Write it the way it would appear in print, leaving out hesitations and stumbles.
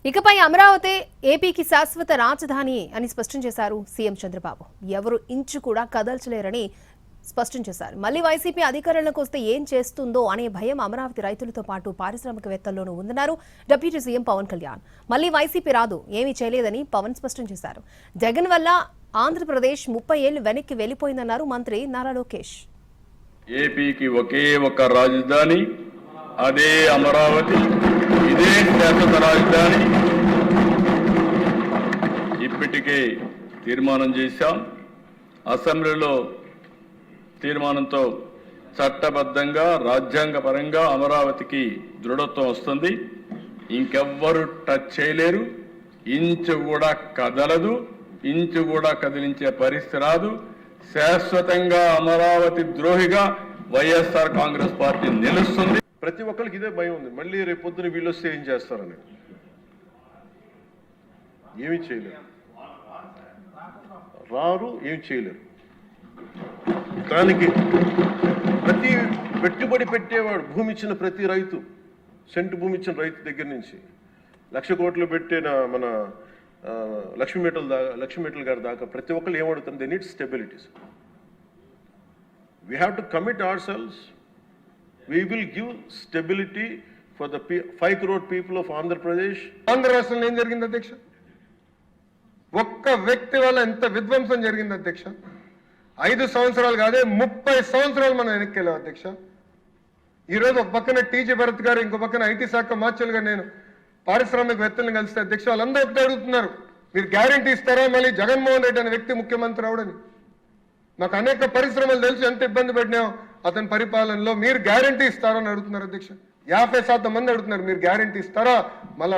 ఇకపై అమరావతి ఏపీకి శాశ్వత రాజధాని అని స్పష్టం చేశారు సీఎం చంద్రబాబు. ఎవరు ఇంచు కూడా కదల్చలేరని స్పష్టం చేశారు. మళ్లీ వైసీపీ అధికారంలోకి వస్తే ఏం చేస్తుందో అనే భయం అమరావతి రైతులతో పాటు పారిశ్రామికవేత్తల్లోనూ ఉందన్నారు డిప్యూటీ సీఎం పవన్ కళ్యాణ్. మళ్లీ వైసీపీ రాదు, ఏమీ చేయలేదని పవన్ స్పష్టం చేశారు. జగన్ వల్ల ఆంధ్రప్రదేశ్ 30 ఏళ్లు వెనక్కి వెళ్లిపోయిందన్నారు మంత్రి నారా లోకేష్. ఏపీకి ఒకే ఒక రాజధాని, అదే అమరావతి, ఇదే శాశ్వత రాజధాని. ఇప్పటికే తీర్మానం చేశాం. అసెంబ్లీలో తీర్మానంతో చట్టబద్ధంగా రాజ్యాంగపరంగా అమరావతికి దృఢత్వం వస్తుంది. ఇంకెవ్వరు టచ్ చేయలేరు. ఇంచు కూడా కదలదు, ఇంచు కూడా కదిలించే పరిస్థితి రాదు. శాశ్వతంగా అమరావతి ద్రోహిగా వైఎస్ఆర్ కాంగ్రెస్ పార్టీ నిలుస్తుంది. ప్రతి ఒక్కరికి ఇదే భయం ఉంది, మళ్ళీ రేపు పొద్దున వీళ్ళు వస్తే ఏం చేస్తారని. ఏమి చేయలేరు, రారు, ఏమి చేయలేరు. దానికి ప్రతి పెట్టుబడి పెట్టేవాడు, భూమి ఇచ్చిన ప్రతి రైతు, సెంటు భూమి ఇచ్చిన రైతు దగ్గర నుంచి 1,00,000 కోట్లు పెట్టిన మన లక్ష్మీ గారి దాకా ప్రతి ఒక్కరు ఏమడుతుంది, they need stabilities. We have to commit our selves. We will give stability for the 5 crore people of Andhra Pradesh. Andhra రాష్ట్రంలో ఏం జరిగింది అధ్యక్ష? ఒక్క వ్యక్తి వల్ల ఎంత విధ్వంసం జరిగింది అధ్యక్ష? 5 సంవత్సరాలు కాదే 30 సంవత్సరాలు మనం వెనక్కి వెళ్ళాం అధ్యక్ష. ఈరోజు ఒక పక్కన టీజీ భరత్ గారు, ఇంకో పక్కన ఐటీ శాఖ మార్చులుగా నేను పారిశ్రామికవేత్తలను కలిస్తే అధ్యక్ష, వాళ్ళందరూ ఒకటే అడుగుతున్నారు, మీరు గ్యారంటీ ఇస్తారా మళ్ళీ జగన్మోహన్ రెడ్డి అనే వ్యక్తి ముఖ్యమంత్రి అవడని? నాకు అనేక పరిశ్రమలు తెలుసు, ఎంత ఇబ్బంది పడినాయో అతని పరిపాలనలో. మీరు గ్యారంటీ ఇస్తారని అడుగుతున్నారు అధ్యక్ష. 50% మంది అడుగుతున్నారు, మీరు గ్యారంటీ ఇస్తారా మళ్ళా